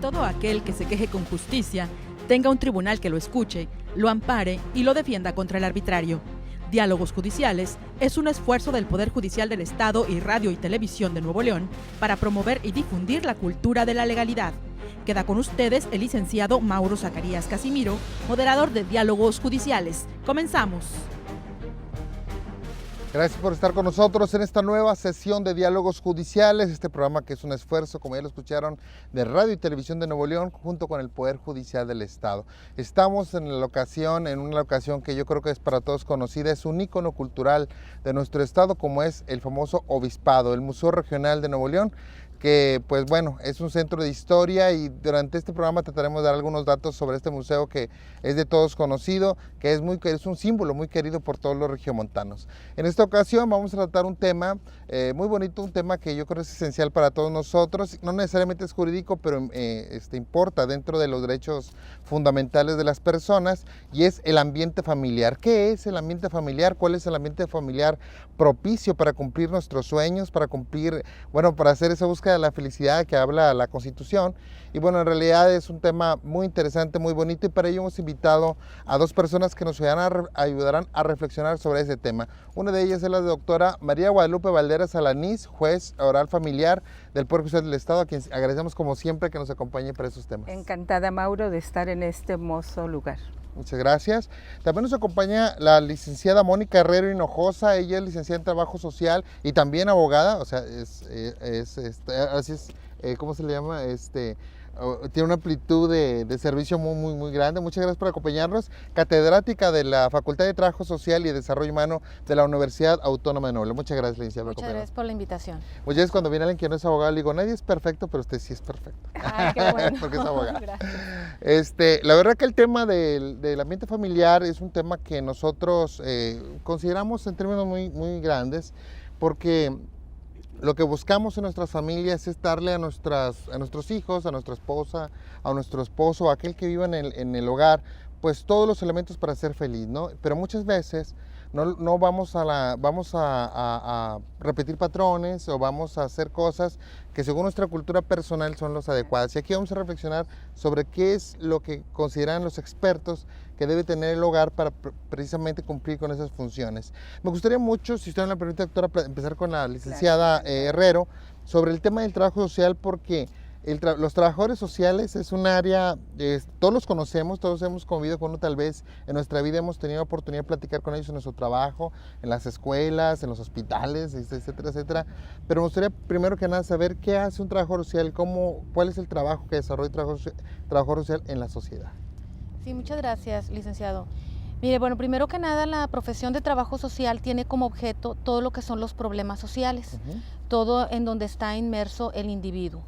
todo aquel que se queje con justicia tenga un tribunal que lo escuche, lo ampare y lo defienda contra el arbitrario. Diálogos Judiciales es un esfuerzo del Poder Judicial del Estado y Radio y Televisión de Nuevo León para promover y difundir la cultura de la legalidad. Queda con ustedes el licenciado Mauro Zacarías Casimiro, moderador de Diálogos Judiciales. Comenzamos. Gracias por estar con nosotros en esta nueva sesión de Diálogos Judiciales, este programa que es un esfuerzo, como ya lo escucharon, de Radio y Televisión de Nuevo León junto con el Poder Judicial del Estado. Estamos en una locación que yo creo que es para todos conocida, es un ícono cultural de nuestro estado, como es el famoso Obispado, el Museo Regional de Nuevo León, que pues bueno, es un centro de historia, y durante este programa trataremos de dar algunos datos sobre este museo que es de todos conocido, que es un símbolo muy querido por todos los regiomontanos. En esta ocasión vamos a tratar un tema muy bonito, un tema que yo creo es esencial para todos nosotros, no necesariamente es jurídico, pero importa dentro de los derechos fundamentales de las personas, y es el ambiente familiar. ¿Qué es el ambiente familiar? ¿Cuál es el ambiente familiar propicio para cumplir nuestros sueños, para hacer esa búsqueda de la felicidad que habla la Constitución? Y bueno, en realidad es un tema muy interesante, muy bonito, y para ello hemos invitado a dos personas que nos ayudarán a reflexionar sobre ese tema. Una de ellas es la doctora María Guadalupe Valderas Alanís, juez oral familiar del Poder Judicial del Estado, a quien agradecemos como siempre que nos acompañe para esos temas. Encantada, Mauro, de estar en este hermoso lugar. Muchas gracias. También nos acompaña la licenciada Mónica Herrero Hinojosa. Ella es licenciada en Trabajo Social y también abogada, o sea, ¿cómo se le llama? Tiene una amplitud de servicio muy grande. Muchas gracias por acompañarnos. Catedrática de la Facultad de Trabajo Social y Desarrollo Humano de la Universidad Autónoma de Nuevo León. Muchas gracias, licenciada, por acompañarnos. Muchas gracias por la invitación. Muchas veces cuando viene alguien que no es abogado, le digo, nadie es perfecto, pero usted sí es perfecto. Ay, qué bueno. Porque es abogado. Gracias. La verdad que el tema del ambiente familiar es un tema que nosotros consideramos en términos muy grandes, porque lo que buscamos en nuestras familias es darle a nuestros hijos, a nuestra esposa, a nuestro esposo, a aquel que viva en el hogar, pues todos los elementos para ser feliz, ¿no? Pero muchas veces no vamos a repetir patrones, o vamos a hacer cosas que según nuestra cultura personal son los adecuadas. Y aquí vamos a reflexionar sobre qué es lo que consideran los expertos que debe tener el hogar para precisamente cumplir con esas funciones. Me gustaría mucho, si usted me la permite, doctora, empezar con la licenciada Herrero sobre el tema del trabajo social, porque los trabajadores sociales es un área, todos los conocemos, todos hemos convivido con uno, tal vez en nuestra vida hemos tenido oportunidad de platicar con ellos en nuestro trabajo, en las escuelas, en los hospitales, etcétera, etcétera. Pero me gustaría primero que nada saber qué hace un trabajador social, cuál es el trabajo que desarrolla un trabajador social en la sociedad. Sí, muchas gracias, licenciado. Mire, bueno, primero que nada, la profesión de trabajo social tiene como objeto todo lo que son los problemas sociales, todo en donde está inmerso el individuo.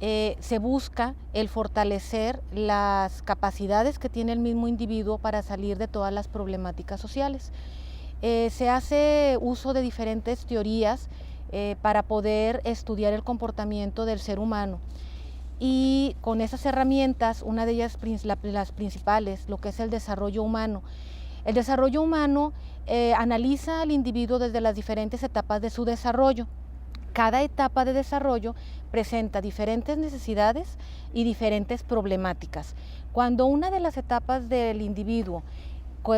Se busca el fortalecer las capacidades que tiene el mismo individuo para salir de todas las problemáticas sociales. Se hace uso de diferentes teorías para poder estudiar el comportamiento del ser humano. Y con esas herramientas, una de ellas, las principales, lo que es el desarrollo humano. El desarrollo humano analiza al individuo desde las diferentes etapas de su desarrollo. Cada etapa de desarrollo presenta diferentes necesidades y diferentes problemáticas. Cuando una de las etapas del individuo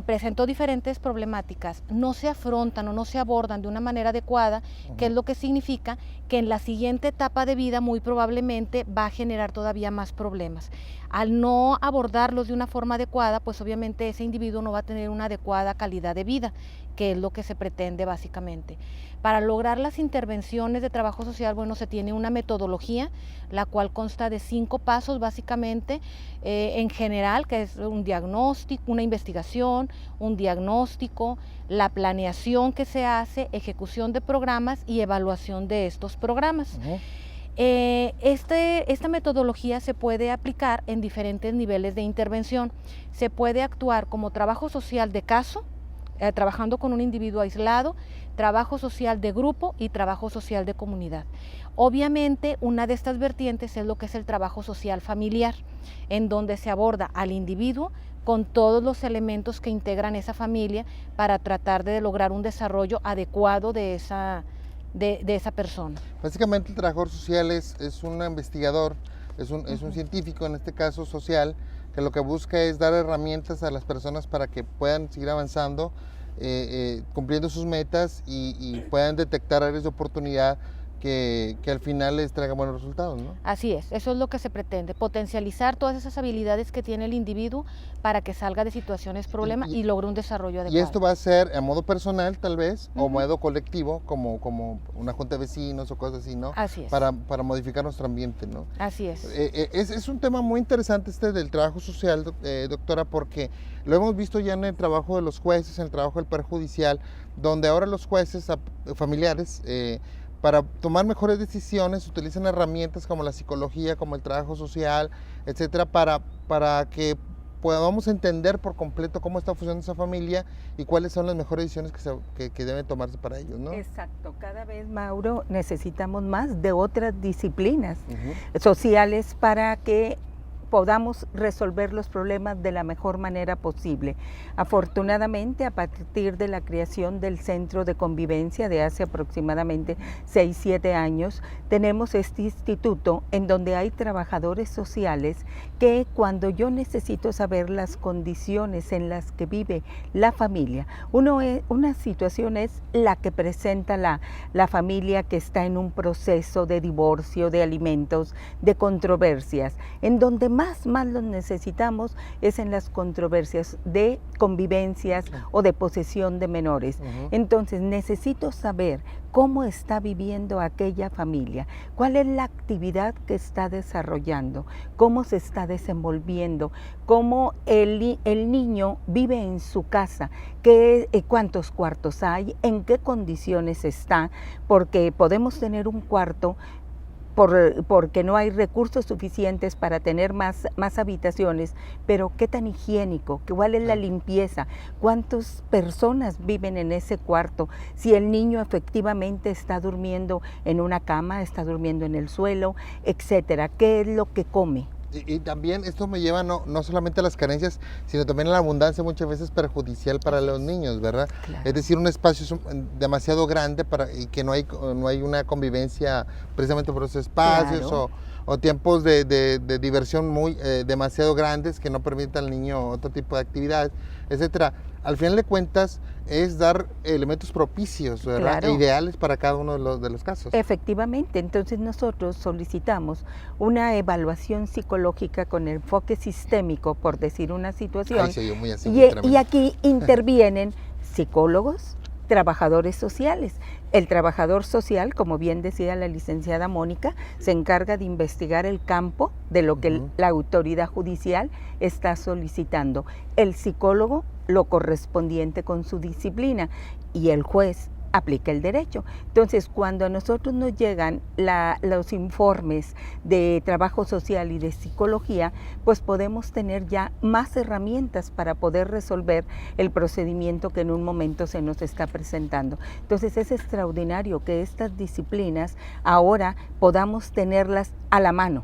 presentó diferentes problemáticas, no se afrontan o no se abordan de una manera adecuada, que es lo que significa que en la siguiente etapa de vida muy probablemente va a generar todavía más problemas. Al no abordarlos de una forma adecuada, pues obviamente ese individuo no va a tener una adecuada calidad de vida, que es lo que se pretende básicamente. Para lograr las intervenciones de trabajo social, bueno, se tiene una metodología, la cual consta de 5 pasos básicamente, en general, que es un diagnóstico, una investigación, un diagnóstico, la planeación que se hace, ejecución de programas y evaluación de estos programas. Esta metodología se puede aplicar en diferentes niveles de intervención. Se puede actuar como trabajo social de caso, trabajando con un individuo aislado, trabajo social de grupo y trabajo social de comunidad. Obviamente, una de estas vertientes es lo que es el trabajo social familiar, en donde se aborda al individuo con todos los elementos que integran esa familia para tratar de lograr un desarrollo adecuado de esa persona. Básicamente el trabajador social es un investigador es un científico, en este caso social, que lo que busca es dar herramientas a las personas para que puedan seguir avanzando, cumpliendo sus metas y puedan detectar áreas de oportunidad que al final les traigan buenos resultados, ¿no? Así es, eso es lo que se pretende, potencializar todas esas habilidades que tiene el individuo para que salga de situaciones problema y logre un desarrollo adecuado. Y esto va a ser a modo personal tal vez, o modo colectivo, como una junta de vecinos o cosas así, ¿no? Así es. Para modificar nuestro ambiente, ¿no? Así es. Es un tema muy interesante este del trabajo social, doctora, porque lo hemos visto ya en el trabajo de los jueces, en el trabajo del Poder Judicial, donde ahora los jueces familiares, para tomar mejores decisiones, utilizan herramientas como la psicología, como el trabajo social, etcétera, para que podamos entender por completo cómo está funcionando esa familia y cuáles son las mejores decisiones que deben tomarse para ellos, ¿no? Exacto, cada vez, Mauro, necesitamos más de otras disciplinas sociales para que podamos resolver los problemas de la mejor manera posible. Afortunadamente, a partir de la creación del Centro de Convivencia de hace aproximadamente 6-7 años, tenemos este instituto en donde hay trabajadores sociales que cuando yo necesito saber las condiciones en las que vive la familia, una situación es la que presenta la familia que está en un proceso de divorcio, de alimentos, de controversias, en donde más los necesitamos es en las controversias de convivencias o de posesión de menores. Entonces necesito saber cómo está viviendo aquella familia, cuál es la actividad que está desarrollando, cómo se está desenvolviendo, cómo el niño vive en su casa, cuántos cuartos hay, en qué condiciones está, porque podemos tener un cuarto porque no hay recursos suficientes para tener más habitaciones, pero qué tan higiénico, cuál es la limpieza, cuántas personas viven en ese cuarto, si el niño efectivamente está durmiendo en una cama, está durmiendo en el suelo, etcétera, qué es lo que come. Y también esto me lleva no solamente a las carencias, sino también a la abundancia muchas veces perjudicial para los niños, ¿verdad? Claro. Es decir, un espacio demasiado grande y que no hay una convivencia precisamente por esos espacios, claro. o tiempos de diversión demasiado grandes que no permitan al niño otro tipo de actividades, etcétera. Al final de cuentas es dar elementos propicios, ¿verdad? Claro. Ideales para cada uno de los casos. Efectivamente, entonces nosotros solicitamos una evaluación psicológica con enfoque sistémico, por decir una situación. Ay, sí, muy así, y aquí intervienen psicólogos, trabajadores sociales. El trabajador social, como bien decía la licenciada Mónica, se encarga de investigar el campo de lo que la autoridad judicial está solicitando. El psicólogo, lo correspondiente con su disciplina, y el juez aplica el derecho. Entonces, cuando a nosotros nos llegan los informes de trabajo social y de psicología, pues podemos tener ya más herramientas para poder resolver el procedimiento que en un momento se nos está presentando. Entonces, es extraordinario que estas disciplinas ahora podamos tenerlas a la mano.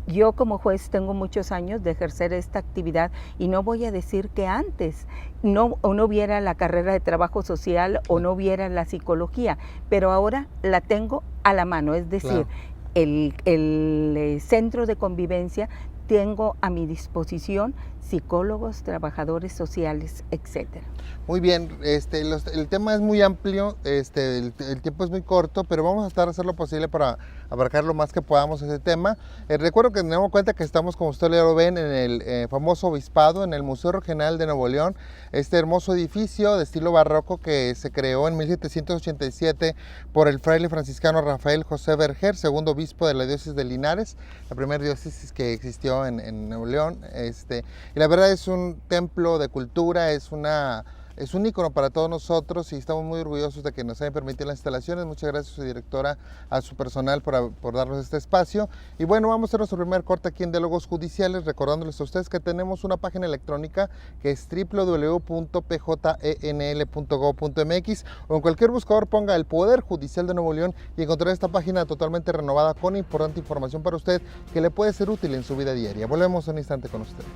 Yo como juez tengo muchos años de ejercer esta actividad y no voy a decir que antes no hubiera la carrera de trabajo social o no hubiera la psicología, pero ahora la tengo a la mano, es decir, claro. el centro de convivencia tengo a mi disposición psicólogos, trabajadores sociales, etcétera. Muy bien, el tema es muy amplio, el tiempo es muy corto, pero vamos a estar a hacer lo posible para abarcar lo más que podamos ese tema. Recuerdo que tenemos en cuenta que estamos, como ustedes ya lo ven, en el famoso Obispado, en el Museo Regional de Nuevo León, este hermoso edificio de estilo barroco que se creó en 1787 por el fraile franciscano Rafael José Berger, segundo obispo de la diócesis de Linares, la primera diócesis que existió en Nuevo León. Y la verdad es un templo de cultura, es un ícono para todos nosotros y estamos muy orgullosos de que nos hayan permitido las instalaciones. Muchas gracias a su directora, a su personal por darnos este espacio. Y bueno, vamos a hacer nuestro primer corte aquí en Diálogos Judiciales, recordándoles a ustedes que tenemos una página electrónica que es www.pjnl.gov.mx, o en cualquier buscador ponga el Poder Judicial de Nuevo León y encontrará esta página totalmente renovada con importante información para usted que le puede ser útil en su vida diaria. Volvemos un instante con ustedes.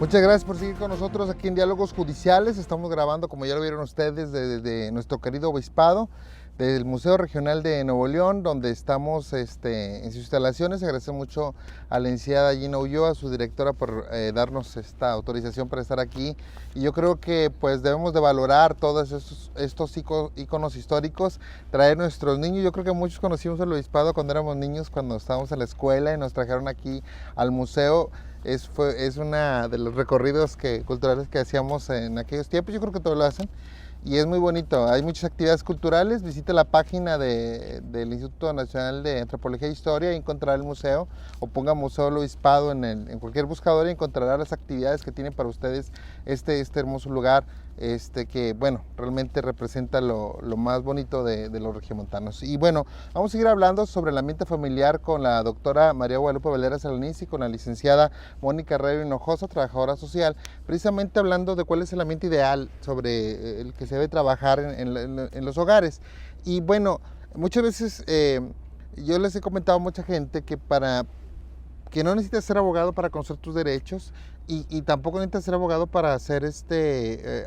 Muchas gracias por seguir con nosotros aquí en Diálogos Judiciales. Estamos grabando, como ya lo vieron ustedes, desde nuestro querido obispado, del Museo Regional de Nuevo León, donde estamos en sus instalaciones. Agradecemos mucho a la licenciada Gina Ulloa, su directora, por darnos esta autorización para estar aquí. Y yo creo que pues debemos de valorar todos estos íconos históricos, traer nuestros niños. Yo creo que muchos conocimos el obispado cuando éramos niños, cuando estábamos en la escuela y nos trajeron aquí al museo. Es una de los recorridos culturales que hacíamos en aquellos tiempos. Yo creo que todos lo hacen y es muy bonito. Hay muchas actividades culturales. Visite la página del Instituto Nacional de Antropología e Historia y encontrará el museo, o ponga Museo del Obispado en cualquier buscador y encontrará las actividades que tiene para ustedes este hermoso lugar, que bueno, realmente representa lo más bonito de los regiomontanos. Y bueno, vamos a seguir hablando sobre el ambiente familiar con la doctora María Guadalupe Valera Salaniz y con la licenciada Mónica Herrero Hinojosa, trabajadora social, precisamente hablando de cuál es el ambiente ideal sobre el que se debe trabajar en los hogares. Y bueno, muchas veces yo les he comentado a mucha gente que no necesitas ser abogado para conocer tus derechos y tampoco necesitas ser abogado para hacer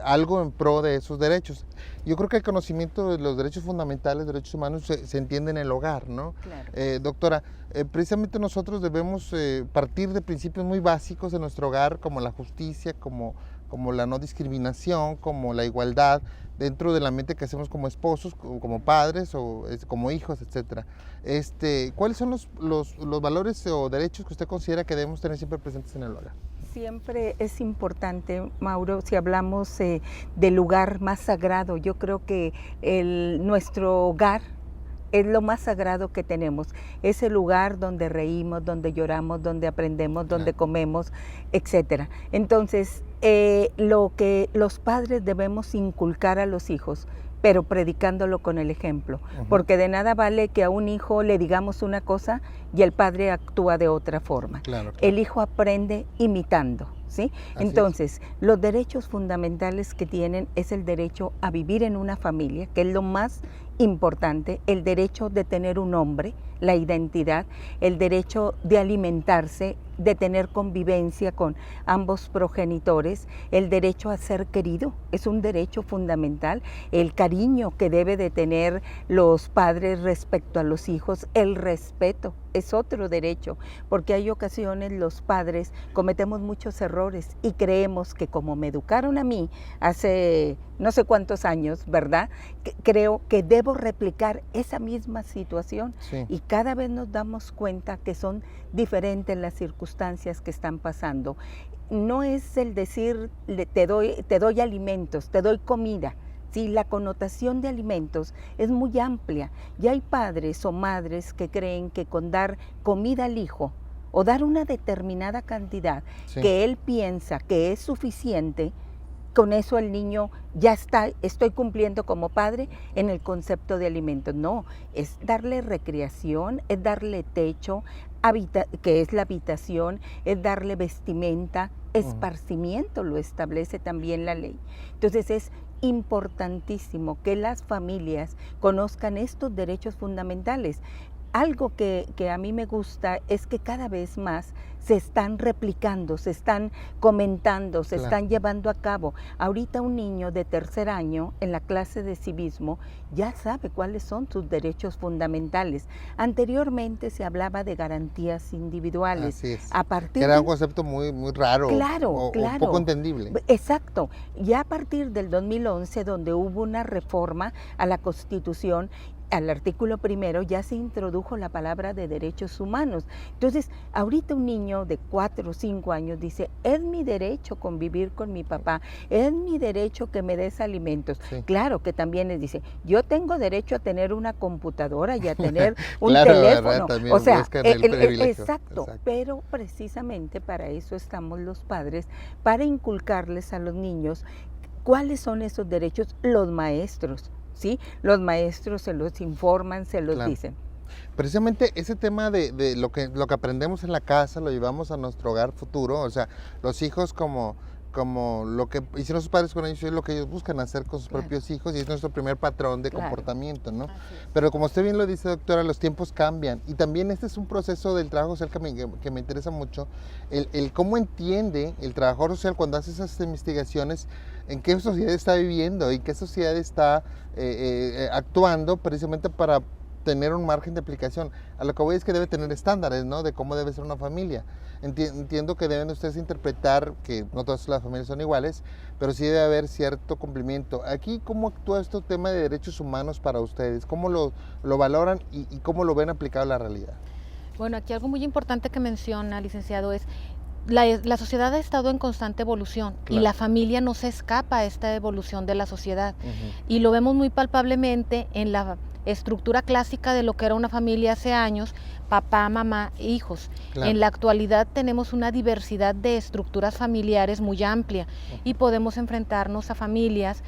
algo en pro de esos derechos. Yo creo que el conocimiento de los derechos fundamentales, derechos humanos, se entiende en el hogar, ¿no? Claro. Doctora, precisamente nosotros debemos partir de principios muy básicos de nuestro hogar, como la justicia, como la no discriminación, como la igualdad, dentro del ambiente que hacemos como esposos, como padres o como hijos, etcétera. ¿Cuáles son los valores o derechos que usted considera que debemos tener siempre presentes en el hogar? Siempre es importante, Mauro, si hablamos del lugar más sagrado, yo creo que nuestro hogar es lo más sagrado que tenemos. Es el lugar donde reímos, donde lloramos, donde aprendemos, donde comemos, etcétera. Entonces, lo que los padres debemos inculcar a los hijos, pero predicándolo con el ejemplo, porque de nada vale que a un hijo le digamos una cosa y el padre actúa de otra forma. Claro. El hijo aprende imitando, ¿sí? Entonces, los derechos fundamentales que tienen es el derecho a vivir en una familia, que es lo más importante, el derecho de tener un nombre, la identidad, el derecho de alimentarse, de tener convivencia con ambos progenitores, el derecho a ser querido, es un derecho fundamental, el cariño que debe de tener los padres respecto a los hijos, el respeto, es otro derecho, porque hay ocasiones los padres cometemos muchos errores y creemos que como me educaron a mí hace no sé cuántos años, ¿verdad? Creo que debo replicar esa misma situación y cada vez nos damos cuenta que son diferentes las circunstancias que están pasando. No es el decir te doy alimentos, te doy comida. Sí, la connotación de alimentos es muy amplia y hay padres o madres que creen que con dar comida al hijo o dar una determinada cantidad que él piensa que es suficiente, con eso el niño ya estoy cumpliendo como padre en el concepto de alimentos. No, es darle recreación, es darle techo, que es la habitación, es darle vestimenta, esparcimiento, lo establece también la ley. Entonces es importantísimo que las familias conozcan estos derechos fundamentales. Algo que a mí me gusta es que cada vez más se están replicando, se están comentando, se están llevando a cabo. Ahorita un niño de tercer año en la clase de civismo ya sabe cuáles son sus derechos fundamentales. Anteriormente se hablaba de garantías individuales. Así es. Que era un concepto muy, muy raro, o poco entendible. Exacto. Ya a partir del 2011, donde hubo una reforma a la Constitución, al artículo primero ya se introdujo la palabra de derechos humanos. Entonces, ahorita un niño de 4 o 5 años dice, es mi derecho convivir con mi papá, es mi derecho que me des alimentos. Claro que también les dice, yo tengo derecho a tener una computadora y a tener un teléfono. O sea, exacto, pero precisamente para eso estamos los padres, para inculcarles a los niños cuáles son esos derechos, los maestros. ¿Sí? Los maestros se los informan, se los dicen. Precisamente ese tema de lo que aprendemos en la casa lo llevamos a nuestro hogar futuro, o sea, los hijos como como lo que hicieron sus padres con ellos es lo que ellos buscan hacer con sus propios hijos y es nuestro primer patrón de comportamiento, ¿no? Pero como usted bien lo dice, doctora, los tiempos cambian y también este es un proceso del trabajo social que me interesa mucho, el cómo entiende el trabajador social cuando hace esas investigaciones, en qué sociedad está viviendo y qué sociedad está actuando precisamente para tener un margen de aplicación. A lo que voy es que debe tener estándares, ¿no? De cómo debe ser una familia. Entiendo que deben ustedes interpretar que no todas las familias son iguales, pero sí debe haber cierto cumplimiento. Aquí, ¿cómo actúa este tema de derechos humanos para ustedes? ¿Cómo lo valoran y cómo lo ven aplicado a la realidad? Bueno, aquí algo muy importante que menciona, licenciado, es la sociedad ha estado en constante evolución y la familia no se escapa a esta evolución de la sociedad. Y lo vemos muy palpablemente en la estructura clásica de lo que era una familia hace años, papá, mamá, hijos. En la actualidad tenemos una diversidad de estructuras familiares muy amplia y podemos enfrentarnos a familias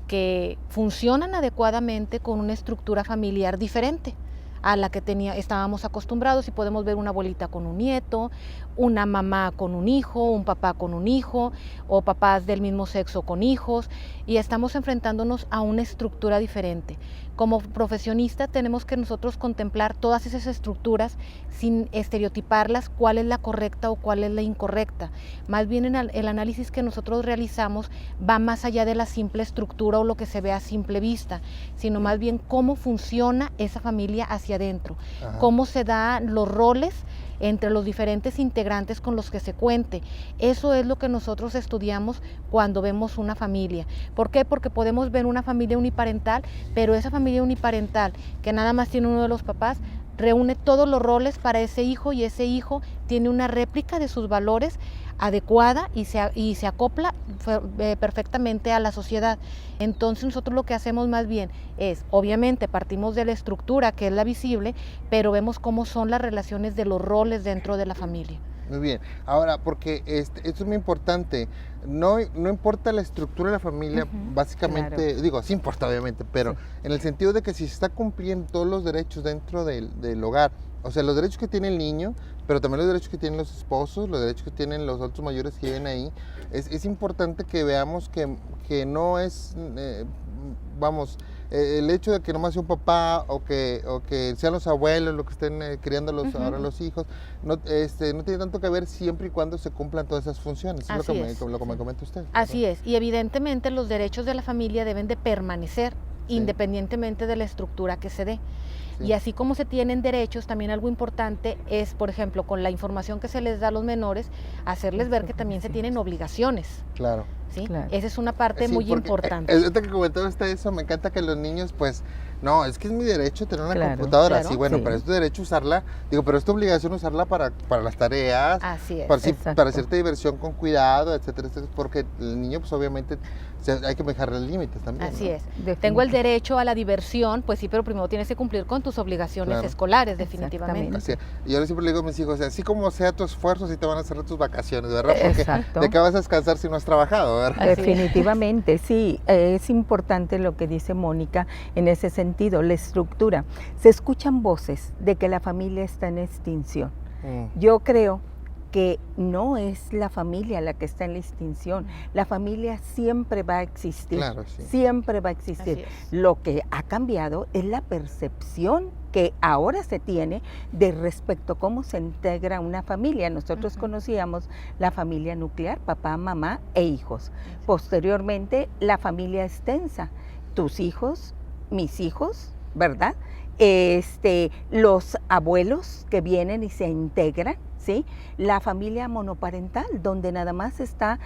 que funcionan adecuadamente con una estructura familiar diferente a la que estábamos acostumbrados y podemos ver una abuelita con un nieto, una mamá con un hijo, un papá con un hijo o papás del mismo sexo con hijos y estamos enfrentándonos a una estructura diferente. Como profesionista tenemos que nosotros contemplar todas esas estructuras sin estereotiparlas cuál es la correcta o cuál es la incorrecta. Más bien el análisis que nosotros realizamos va más allá de la simple estructura o lo que se ve a simple vista, sino más bien cómo funciona esa familia hacia adentro, cómo se dan los roles entre los diferentes integrantes con los que se cuente. Eso es lo que nosotros estudiamos cuando vemos una familia. ¿Por qué? Porque podemos ver una familia uniparental, pero esa familia uniparental que nada más tiene uno de los papás, reúne todos los roles para ese hijo y ese hijo tiene una réplica de sus valores adecuada y se acopla perfectamente a la sociedad. Entonces nosotros lo que hacemos más bien es, obviamente partimos de la estructura que es la visible, pero vemos cómo son las relaciones de los roles dentro de la familia. Muy bien, ahora porque esto es muy importante, no importa la estructura de la familia, básicamente, digo, sí importa obviamente, pero en el sentido de que si se está cumpliendo todos los derechos dentro del hogar, o sea, los derechos que tiene el niño, pero también los derechos que tienen los esposos, los derechos que tienen los adultos mayores que viven ahí, es importante que veamos que no es, el hecho de que nomás sea un papá o que sean los abuelos los que estén criando ahora los hijos, no tiene tanto que ver siempre y cuando se cumplan todas esas funciones. Es lo que me comenta usted. Así es, y evidentemente los derechos de la familia deben de permanecer independientemente de la estructura que se dé. Y así como se tienen derechos, también algo importante es, por ejemplo, con la información que se les da a los menores, hacerles ver que también se tienen obligaciones. Claro. ¿Sí? Esa es una parte muy importante. Ahorita que comentó usted eso, me encanta que los niños, pues, no, es que es mi derecho tener una computadora. Sí, bueno, pero es tu derecho usarla, pero es tu obligación usarla para las tareas, así es, para cierta diversión con cuidado, etcétera, etcétera, porque el niño, pues, obviamente, hay que dejarle límites también. Así es. Tengo el derecho a la diversión, pues sí, pero primero tienes que cumplir con tus obligaciones escolares, definitivamente. Así es. Y yo siempre le digo a mis hijos, así como sea tu esfuerzo, así te van a hacer tus vacaciones, ¿verdad? Porque ¿de qué vas a descansar si no has trabajado, verdad? Definitivamente, sí. Es importante lo que dice Mónica en ese sentido, la estructura. Se escuchan voces de que la familia está en extinción. Yo creo que no es la familia la que está en la extinción, la familia siempre va a existir, siempre va a existir. Lo que ha cambiado es la percepción que ahora se tiene de respecto a cómo se integra una familia. Nosotros conocíamos la familia nuclear, papá, mamá e hijos. Posteriormente, la familia extensa, tus hijos, mis hijos, ¿verdad? Los abuelos que vienen y se integran, ¿sí? La familia monoparental, donde nada más está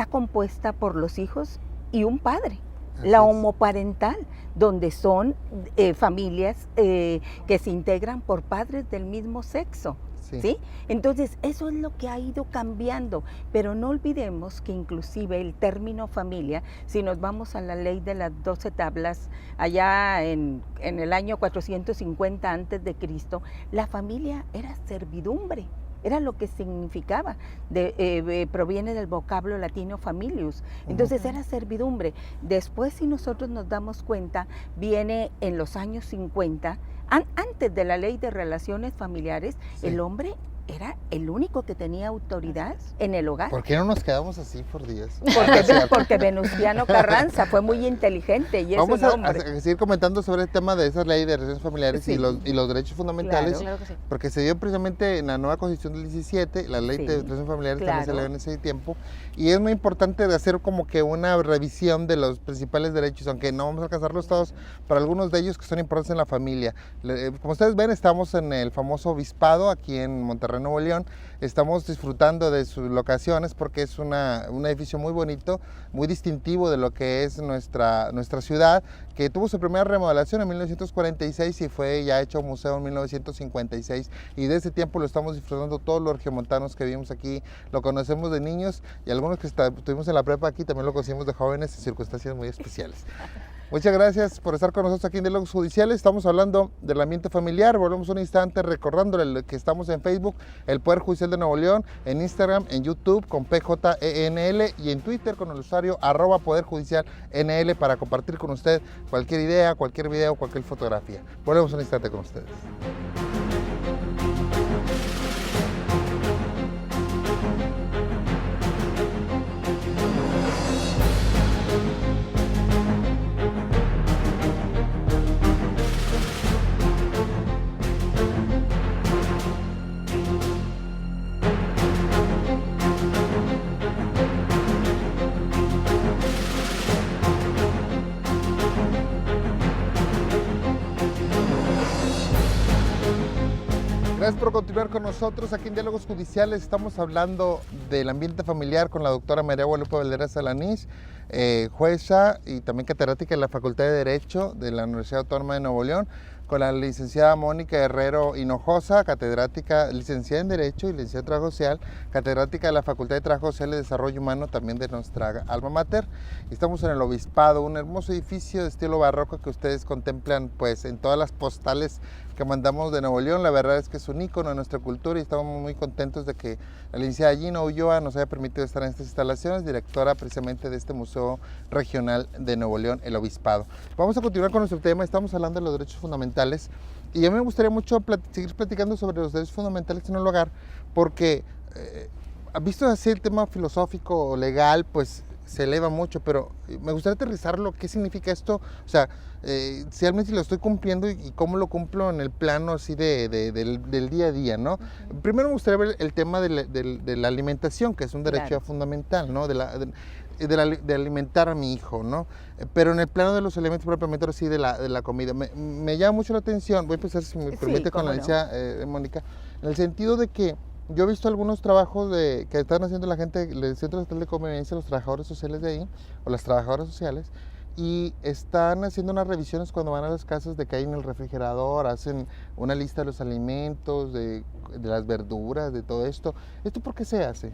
compuesta por los hijos y un padre. La homoparental, donde son familias que se integran por padres del mismo sexo. ¿Sí? Entonces, eso es lo que ha ido cambiando, pero no olvidemos que inclusive el término familia, si nos vamos a la ley de las 12 tablas, allá en el año 450 antes de Cristo, la familia era servidumbre. Era lo que significaba, proviene del vocablo latino familius, entonces era servidumbre. Después, si nosotros nos damos cuenta, viene en los años 50, antes de la ley de relaciones familiares, el hombre era el único que tenía autoridad en el hogar. ¿Por qué no nos quedamos así por días? Porque Venustiano Carranza fue muy inteligente y es Vamos un hombre. a seguir comentando sobre el tema de esa ley de relaciones familiares Sí. y los derechos fundamentales, Claro. Claro que sí. porque se dio precisamente en la nueva Constitución del 17, la ley Sí, de relaciones familiares también se claro. leyó en ese tiempo, y es muy importante de hacer como que una revisión de los principales derechos, aunque no vamos a alcanzarlos todos, pero algunos de ellos que son importantes en la familia. Como ustedes ven, estamos en el famoso Obispado, aquí en Monterrey, Nuevo León. Estamos disfrutando de sus locaciones porque es un edificio muy bonito, muy distintivo de lo que es nuestra ciudad, que tuvo su primera remodelación en 1946 y fue ya hecho museo en 1956, y desde ese tiempo lo estamos disfrutando todos los regiomontanos que vivimos aquí. Lo conocemos de niños y algunos que estuvimos en la prepa aquí también lo conocimos de jóvenes en circunstancias muy especiales. Muchas gracias por estar con nosotros aquí en Diálogos Judiciales. Estamos hablando del ambiente familiar. Volvemos un instante recordándole que estamos en Facebook, el Poder Judicial de Nuevo León, en Instagram, en YouTube con PJENL y en Twitter con el usuario @PoderJudicialNL para compartir con usted cualquier idea, cualquier video, cualquier fotografía. Volvemos un instante con ustedes. Gracias por continuar con nosotros aquí en Diálogos Judiciales. Estamos hablando del ambiente familiar con la doctora María Guadalupe Valderas Alanís, jueza y también catedrática de la Facultad de Derecho de la Universidad Autónoma de Nuevo León, con la licenciada Mónica Herrero Hinojosa, catedrática, licenciada en Derecho y licenciada en Trabajo Social, catedrática de la Facultad de Trabajo Social y Desarrollo Humano, también de nuestra alma mater. Estamos en el Obispado, un hermoso edificio de estilo barroco que ustedes contemplan pues en todas las postales que mandamos de Nuevo León. La verdad es que es un ícono de nuestra cultura y estamos muy contentos de que la licenciada Gina Ulloa nos haya permitido estar en estas instalaciones, directora precisamente de este Museo Regional de Nuevo León, el Obispado. Vamos a continuar con nuestro tema. Estamos hablando de los derechos fundamentales y a mí me gustaría mucho seguir platicando sobre los derechos fundamentales en el hogar, porque visto así el tema filosófico o legal, pues se eleva mucho, pero me gustaría aterrizarlo. ¿Qué significa esto? O sea, si realmente lo estoy cumpliendo y cómo lo cumplo en el plano así del día a día, ¿no? Primero me gustaría ver el tema de la alimentación, que es un derecho Claro. fundamental, ¿no? De alimentar a mi hijo, ¿no? Pero en el plano de los elementos propiamente así de la comida, me llama mucho la atención. Voy a empezar, si me permite, con la licenciada Mónica, en el sentido de que yo he visto algunos trabajos que están haciendo la gente del Centro Estatal de Convivencia, los trabajadores sociales de ahí, o las trabajadoras sociales, y están haciendo unas revisiones cuando van a las casas de que hay en el refrigerador, hacen una lista de los alimentos, de las verduras, de todo esto. ¿Esto por qué se hace?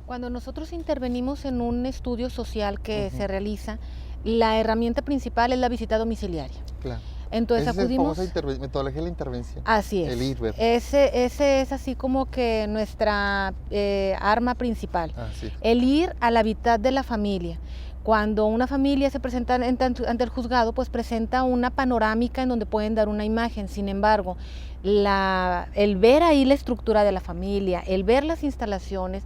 Cuando nosotros intervenimos en un estudio social que se realiza, la herramienta principal es la visita domiciliaria. Claro. Entonces Esa acudimos... es la famosa metodología de la intervención. Así es. El IRBER. Ese es así como que nuestra arma principal. Ah, sí. El ir al hábitat de la familia. Cuando una familia se presenta ante el juzgado, pues presenta una panorámica en donde pueden dar una imagen. Sin embargo, el ver ahí la estructura de la familia, el ver las instalaciones,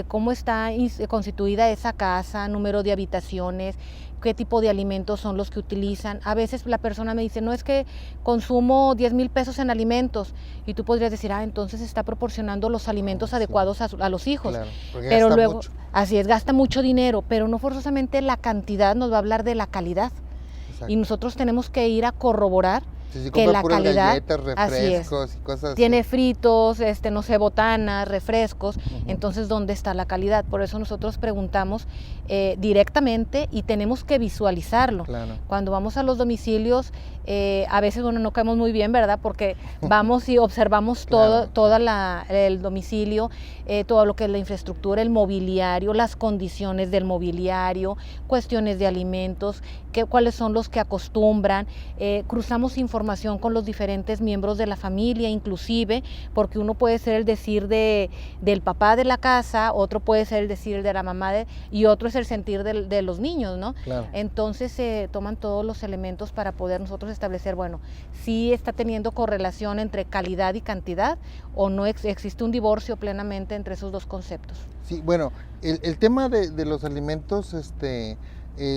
cómo está constituida esa casa, número de habitaciones, qué tipo de alimentos son los que utilizan. A veces la persona me dice, no, es que consumo 10,000 pesos en alimentos, y tú podrías decir, entonces está proporcionando los alimentos adecuados a los hijos. Claro, porque pero gasta luego, mucho. así es, gasta mucho dinero, pero no forzosamente la cantidad nos va a hablar de la calidad. Exacto. Y nosotros tenemos que ir a corroborar Sí, que compra la puras calidad, galletas, así es, refrescos y cosas así. tiene fritos, no sé, botanas, refrescos, entonces ¿dónde está la calidad? Por eso nosotros preguntamos directamente y tenemos que visualizarlo. Claro. Cuando vamos a los domicilios, a veces no caemos muy bien, ¿verdad? Porque vamos y observamos Claro. todo el domicilio, todo lo que es la infraestructura, el mobiliario, las condiciones del mobiliario, cuestiones de alimentos, cuáles son los que acostumbran, cruzamos información información con los diferentes miembros de la familia, inclusive, porque uno puede ser el decir del papá de la casa, otro puede ser el decir de la mamá, y otro es el sentir de los niños, ¿no? Claro. Entonces se toman todos los elementos para poder nosotros establecer, bueno, si está teniendo correlación entre calidad y cantidad, o no existe un divorcio plenamente entre esos dos conceptos. Sí, bueno, el tema de los alimentos,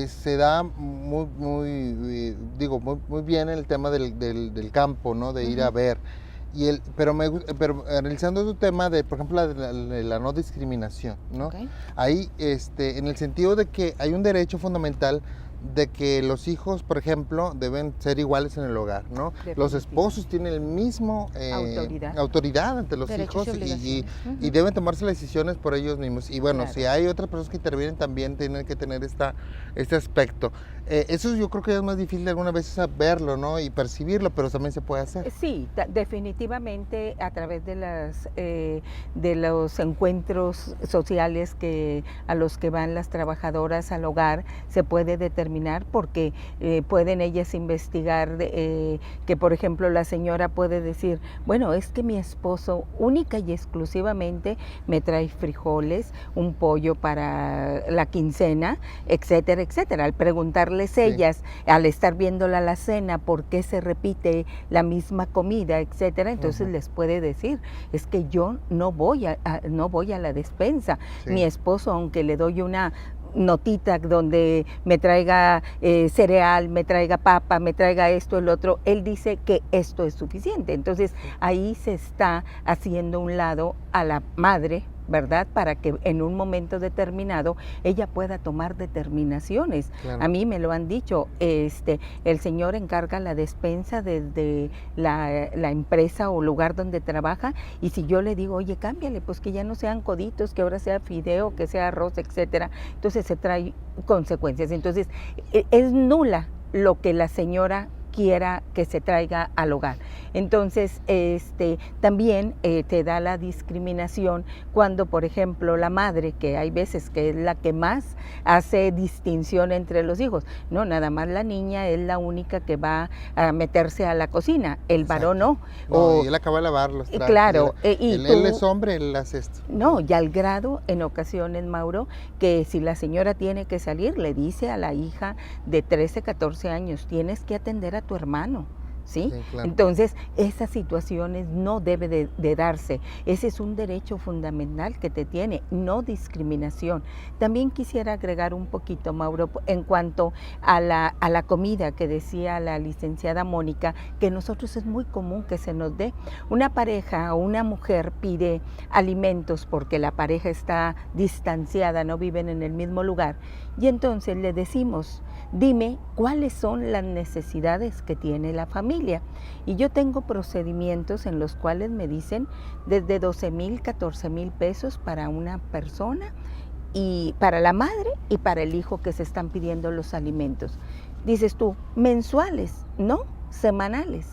se da muy bien en el tema del campo, ¿no? De ir a ver. Pero analizando tu tema de, por ejemplo, la no discriminación, ¿no? Okay. Ahí, en el sentido de que hay un derecho fundamental de que los hijos, por ejemplo, deben ser iguales en el hogar, ¿no? Los esposos tienen el mismo autoridad ante los Derechos hijos y y deben tomarse las decisiones por ellos mismos. Y bueno, Claro. si hay otras personas que intervienen, también tienen que tener este aspecto. Eso yo creo que es más difícil algunas veces verlo, ¿no? Y percibirlo, pero también se puede hacer. Sí, definitivamente a través de los encuentros sociales a los que van las trabajadoras al hogar se puede determinar, porque pueden ellas investigar que, por ejemplo, la señora puede decir, bueno, es que mi esposo única y exclusivamente me trae frijoles, un pollo para la quincena, etcétera, etcétera. Al preguntarles ellas, al estar viendo la alacena, por qué se repite la misma comida, etcétera, entonces les puede decir, es que yo no voy a la despensa. Sí. Mi esposo, aunque le doy una notita donde me traiga cereal, me traiga papa, me traiga esto, el otro, él dice que esto es suficiente. Entonces ahí se está haciendo un lado a la madre, ¿verdad? Para que en un momento determinado ella pueda tomar determinaciones. Claro. A mí me lo han dicho, el señor encarga la despensa desde la empresa o lugar donde trabaja, y si yo le digo, oye, cámbiale, pues que ya no sean coditos, que ahora sea fideo, que sea arroz, etcétera, entonces se trae consecuencias. Entonces es nula lo que la señora quiera que se traiga al hogar. Entonces, también te da la discriminación cuando, por ejemplo, la madre, que hay veces que es la que más hace distinción entre los hijos, no, nada más la niña es la única que va a meterse a la cocina, el varón no. Y él acaba de lavar los trastes. Claro. Él es hombre, él hace esto. No, y al grado, en ocasiones, Mauro, que si la señora tiene que salir, le dice a la hija de 13, 14 años, tienes que atender a tu hermano. ¿Sí? Sí, claro. Entonces, esas situaciones no debe de darse. Ese es un derecho fundamental que te tiene, no discriminación. También quisiera agregar un poquito, Mauro, en cuanto a la comida que decía la licenciada Mónica, que nosotros es muy común que se nos dé. Una pareja o una mujer pide alimentos porque la pareja está distanciada, no viven en el mismo lugar, y entonces le decimos, dime cuáles son las necesidades que tiene la familia. Y yo tengo procedimientos en los cuales me dicen desde 12,000, 14,000 pesos para una persona, y para la madre y para el hijo que se están pidiendo los alimentos. Dices tú, mensuales, no, semanales.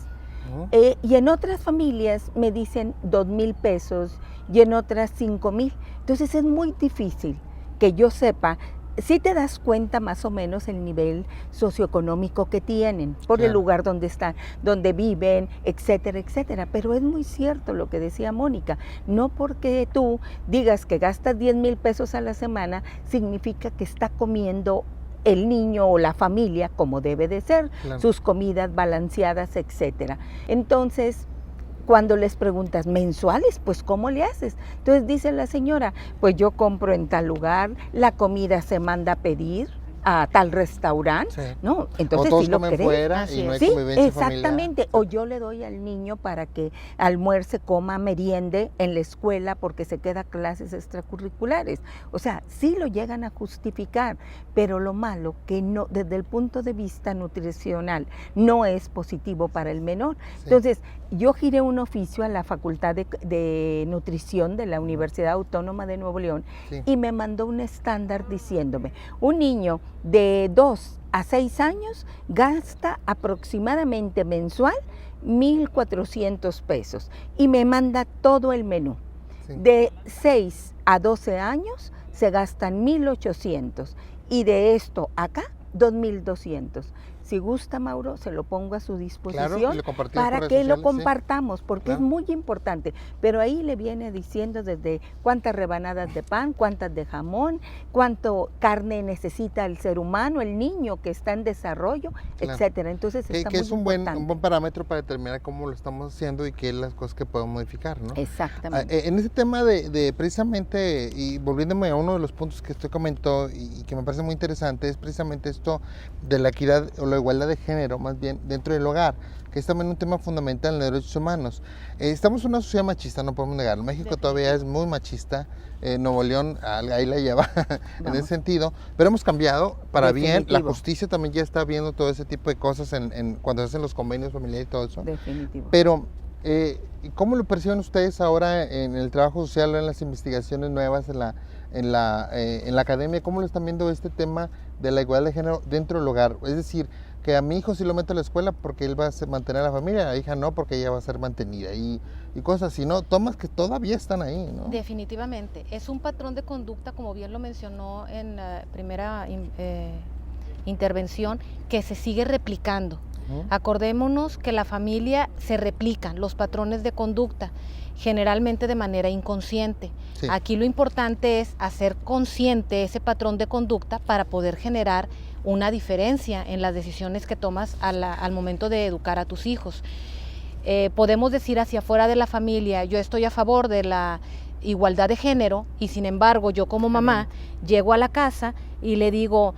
Y en otras familias me dicen 2,000 pesos y en otras 5,000. Entonces es muy difícil que yo sepa. Sí te das cuenta más o menos el nivel socioeconómico que tienen, por el lugar donde están, donde viven, etcétera, etcétera. Pero es muy cierto lo que decía Mónica, no porque tú digas que gastas 10,000 pesos a la semana, significa que está comiendo el niño o la familia como debe de ser, sus comidas balanceadas, etcétera. Entonces, cuando les preguntas, ¿mensuales? Pues, ¿cómo le haces? Entonces dice la señora, pues yo compro en tal lugar, la comida se manda a pedir a tal restaurante, ¿no? Entonces o todos sí lo comen creen. fuera y no hay sí, convivencia exactamente. familiar. O yo le doy al niño para que almuerce, coma, meriende en la escuela porque se queda clases extracurriculares. O sea, sí lo llegan a justificar, pero lo malo que no, desde el punto de vista nutricional, no es positivo para el menor. Entonces, yo giré un oficio a la Facultad de Nutrición de la Universidad Autónoma de Nuevo León y me mandó un estándar diciéndome, un niño de 2 a 6 años gasta aproximadamente mensual 1,400 pesos y me manda todo el menú. De 6 a 12 años se gastan 1,800 y de esto acá 2.200. Si gusta, Mauro, se lo pongo a su disposición Claro, y lo compartimos para por que redes lo sociales, sí. compartamos, porque Claro. es muy importante. Pero ahí le viene diciendo desde cuántas rebanadas de pan, cuántas de jamón, cuánto carne necesita el ser humano, el niño que está en desarrollo, Claro. etcétera. Entonces está Que muy es un importante. buen parámetro para determinar cómo lo estamos haciendo y qué es las cosas que podemos modificar, ¿no? Exactamente. En ese tema de precisamente, y volviéndome a uno de los puntos que usted comentó y que me parece muy interesante, es precisamente esto de la equidad o la igualdad de género, más bien dentro del hogar, que es también un tema fundamental en los derechos humanos. Estamos en una sociedad machista, no podemos negarlo. México todavía es muy machista. Nuevo León ahí la lleva en ese sentido, pero hemos cambiado para bien. Definitivo. La justicia también ya está viendo todo ese tipo de cosas cuando se hacen los convenios familiares y todo eso. Definitivo. Pero, ¿cómo lo perciben ustedes ahora en el trabajo social, en las investigaciones nuevas, en la academia? ¿Cómo lo están viendo este tema de la igualdad de género dentro del hogar? Es decir, que a mi hijo sí lo meto a la escuela porque él va a mantener a la familia, a la hija no porque ella va a ser mantenida y cosas así, ¿no? Tomas que todavía están ahí, ¿no? Definitivamente. Es un patrón de conducta, como bien lo mencionó en la primera intervención, que se sigue replicando. Acordémonos que la familia se replican los patrones de conducta, generalmente de manera inconsciente. Sí. Aquí lo importante es hacer consciente ese patrón de conducta para poder generar una diferencia en las decisiones que tomas al momento de educar a tus hijos. Podemos decir hacia afuera de la familia, yo estoy a favor de la igualdad de género, y sin embargo yo como mamá llego a la casa y le digo,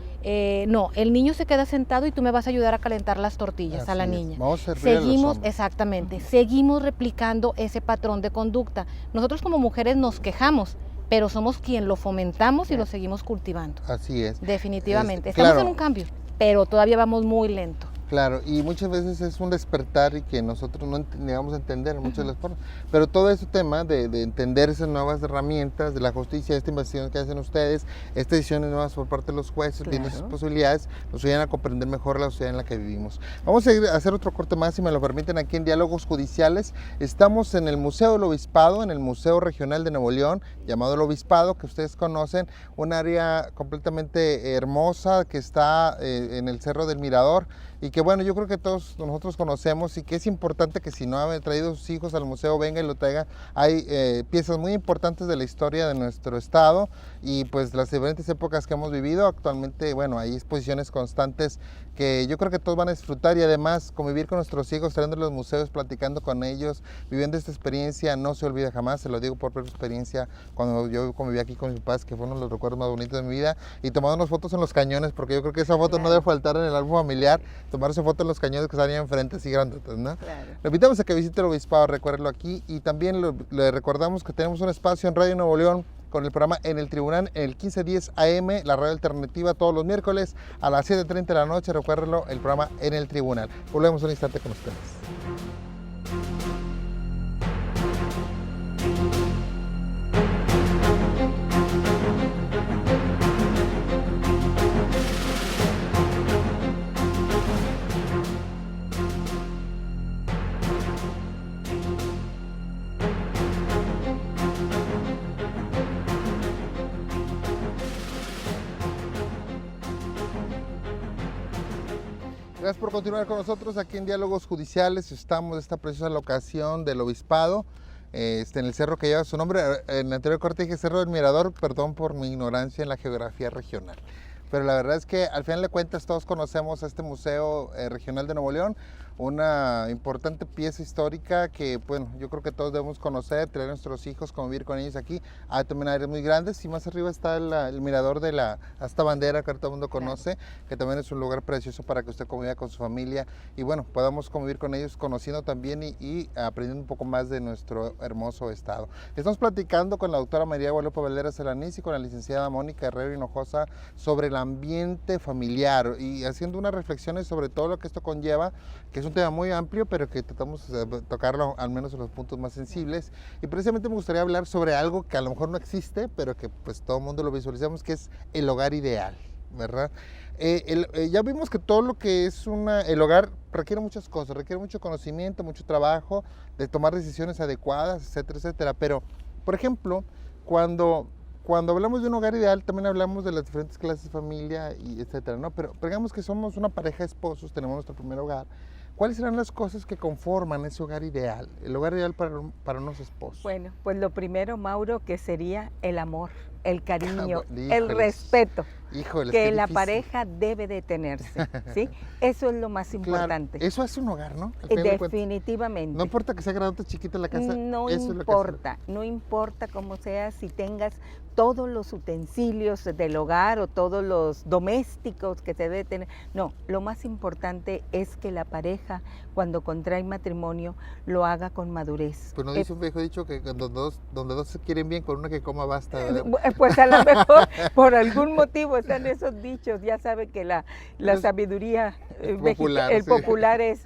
no, el niño se queda sentado y tú me vas a ayudar a calentar las tortillas. Así a la es. niña. Vamos a servir a los Seguimos, hombres. exactamente, seguimos replicando ese patrón de conducta. Nosotros como mujeres nos quejamos, pero somos quien lo fomentamos y lo seguimos cultivando. Así es. Definitivamente. Estamos Claro. en un cambio, pero todavía vamos muy lento. Claro, y muchas veces es un despertar y que nosotros no llegamos a entender muchas de las formas. Pero todo ese tema de entender esas nuevas herramientas de la justicia, esta investigación que hacen ustedes, estas decisiones nuevas por parte de los jueces, viendo esas posibilidades, nos ayudan a comprender mejor la sociedad en la que vivimos. Vamos a ir a hacer otro corte más, si me lo permiten, aquí en Diálogos Judiciales. Estamos en el Museo del Obispado, en el Museo Regional de Nuevo León, llamado el Obispado, que ustedes conocen, un área completamente hermosa que está en el Cerro del Mirador, y que bueno, yo creo que todos nosotros conocemos y que es importante que si no ha traído a sus hijos al museo, venga y lo traiga. Hay piezas muy importantes de la historia de nuestro estado y pues las diferentes épocas que hemos vivido. Actualmente, bueno, hay exposiciones constantes que yo creo que todos van a disfrutar y además convivir con nuestros hijos, trayéndolos a los museos, platicando con ellos, viviendo esta experiencia, no se olvida jamás, se lo digo por propia experiencia, cuando yo conviví aquí con mis papás, que fue uno de los recuerdos más bonitos de mi vida, y tomando fotos en los cañones, porque yo creo que esa foto no debe faltar en el álbum familiar, tomarse fotos en los cañones que están ahí enfrente, así grandes, ¿no? Claro. Le invitamos a que visite el Obispado, recuérdelo aquí, y también le recordamos que tenemos un espacio en Radio Nuevo León con el programa En el Tribunal, en el 1510 AM, la radio alternativa, todos los miércoles a las 7:30 de la noche, recuérdenlo, el programa En el Tribunal. Volvemos un instante con ustedes. Gracias por continuar con nosotros aquí en Diálogos Judiciales. Estamos en esta preciosa locación del Obispado, en el cerro que lleva su nombre. En el anterior corte dije Cerro del Mirador, perdón por mi ignorancia en la geografía regional. Pero la verdad es que al final de cuentas todos conocemos este Museo Regional de Nuevo León, una importante pieza histórica que, bueno, yo creo que todos debemos conocer, traer a nuestros hijos, convivir con ellos aquí. Hay también áreas muy grandes y más arriba está el mirador de esta bandera que todo el mundo conoce, que también es un lugar precioso para que usted conviva con su familia y, bueno, podamos convivir con ellos, conociendo también y aprendiendo un poco más de nuestro hermoso estado. Estamos platicando con la doctora María Guadalupe Valera Celanís y con la licenciada Mónica Herrero Hinojosa sobre el ambiente familiar y haciendo unas reflexiones sobre todo lo que esto conlleva, que es un tema muy amplio, pero que tratamos de tocarlo al menos en los puntos más sensibles. Y precisamente me gustaría hablar sobre algo que a lo mejor no existe, pero que pues todo el mundo lo visualizamos, que es el hogar ideal, ¿verdad? Ya vimos que todo lo que es el hogar requiere muchas cosas, requiere mucho conocimiento, mucho trabajo, de tomar decisiones adecuadas, etcétera, etcétera. Pero, por ejemplo, cuando cuando hablamos de un hogar ideal, también hablamos de las diferentes clases de familia y etcétera, ¿no? Pero digamos que somos una pareja de esposos, tenemos nuestro primer hogar. ¿Cuáles serán las cosas que conforman ese hogar ideal, el hogar ideal para unos esposos? Bueno, pues lo primero, Mauro, que sería el amor, el cariño, el Híjoles, respeto híjoles, que qué la difícil. pareja debe de tenerse, ¿sí? Eso es lo más Claro, importante. eso hace un hogar, ¿no? Al final de cuentas. Definitivamente. No importa que sea grande o chiquita la casa, No eso es lo que importa, no importa cómo sea, si tengas todos los utensilios del hogar o todos los domésticos que se debe tener. No, lo más importante es que la pareja, cuando contrae matrimonio, lo haga con madurez. Pues nos dice un viejo dicho que donde dos se quieren bien, con una que coma basta, ¿verdad? Pues a lo mejor por algún motivo están esos dichos. Ya sabe que la sabiduría popular, el sí. popular es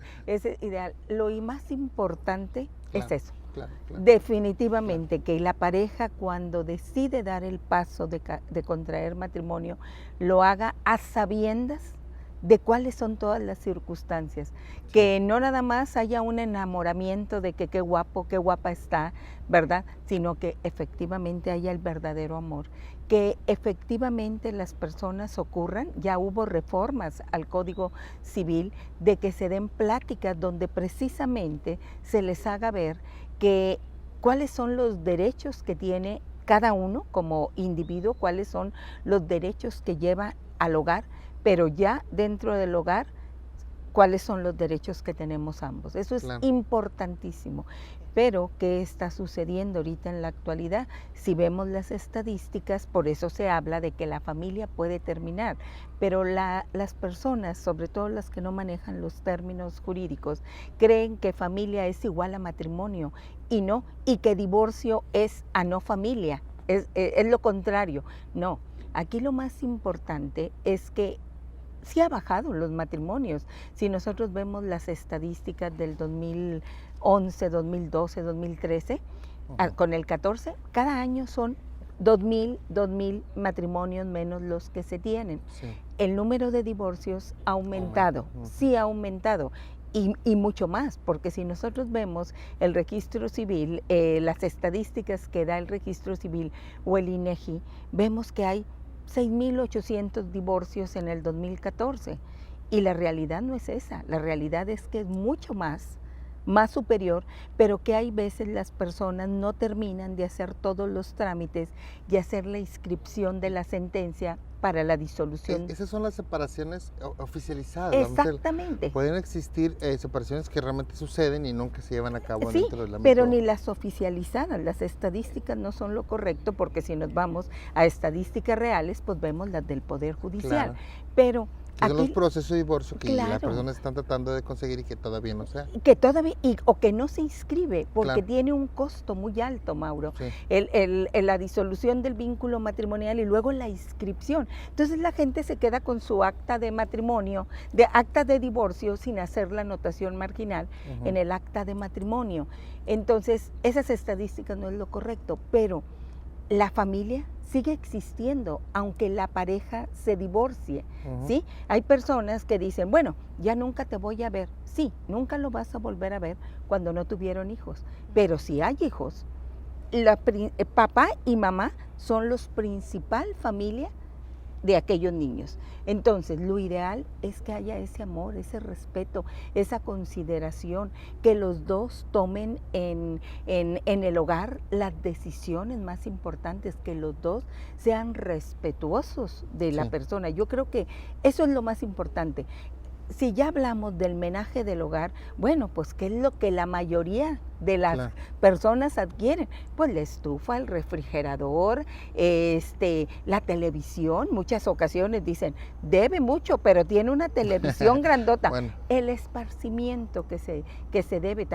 ideal. Lo más importante es Claro. eso. Claro, claro. Definitivamente que la pareja, cuando decide dar el paso de contraer matrimonio, lo haga a sabiendas de cuáles son todas las circunstancias, que no nada más haya un enamoramiento de que qué guapo, qué guapa está, ¿verdad? Sino que efectivamente haya el verdadero amor, que efectivamente las personas ocurran. Ya hubo reformas al Código Civil de que se den pláticas donde precisamente se les haga ver que cuáles son los derechos que tiene cada uno como individuo, cuáles son los derechos que lleva al hogar, pero ya dentro del hogar, cuáles son los derechos que tenemos ambos. Eso es Claro. importantísimo. Pero, ¿qué está sucediendo ahorita en la actualidad? Si vemos las estadísticas, por eso se habla de que la familia puede terminar, pero las personas, sobre todo las que no manejan los términos jurídicos, creen que familia es igual a matrimonio y no, y que divorcio es a no familia, es lo contrario. No, aquí lo más importante es que sí ha bajado los matrimonios. Si nosotros vemos las estadísticas del 2011, 2012, 2013, con el 14, cada año son 2,000 matrimonios menos los que se tienen. Sí. El número de divorcios ha aumentado, sí ha aumentado. Y mucho más, porque si nosotros vemos el registro civil, las estadísticas que da el registro civil o el INEGI, vemos que hay 6,800 divorcios en el 2014 y la realidad no es esa, la realidad es que es mucho más superior, pero que hay veces las personas no terminan de hacer todos los trámites y hacer la inscripción de la sentencia para la disolución. Esas son las separaciones oficializadas. Exactamente. Pueden existir separaciones que realmente suceden y nunca se llevan a cabo Sí, dentro del ámbito. pero ni las oficializadas, las estadísticas no son lo correcto, porque si nos vamos a estadísticas reales, pues vemos las del Poder Judicial. Claro. Pero Que son los aquí, procesos de divorcio que las claro, personas están tratando de conseguir y que todavía no sea. que todavía, o que no se inscribe, porque Claro. tiene un costo muy alto, Mauro. Sí. La disolución del vínculo matrimonial y luego la inscripción. Entonces la gente se queda con su acta de matrimonio, de acta de divorcio, sin hacer la anotación marginal en el acta de matrimonio. Entonces, esas estadísticas no es lo correcto, pero la familia sigue existiendo, aunque la pareja se divorcie, ¿sí? Hay personas que dicen, bueno, ya nunca te voy a ver. Sí, nunca lo vas a volver a ver cuando no tuvieron hijos, pero si hay hijos, papá y mamá son los principal familia de aquellos niños. Entonces, lo ideal es que haya ese amor, ese respeto, esa consideración, que los dos tomen en el hogar las decisiones más importantes, que los dos sean respetuosos de la persona. Yo creo que eso es lo más importante. Si ya hablamos del menaje del hogar, bueno, pues ¿qué es lo que la mayoría de las personas adquieren? Pues la estufa, el refrigerador, la televisión. Muchas ocasiones dicen, debe mucho, pero tiene una televisión grandota. Bueno. El esparcimiento que se debe,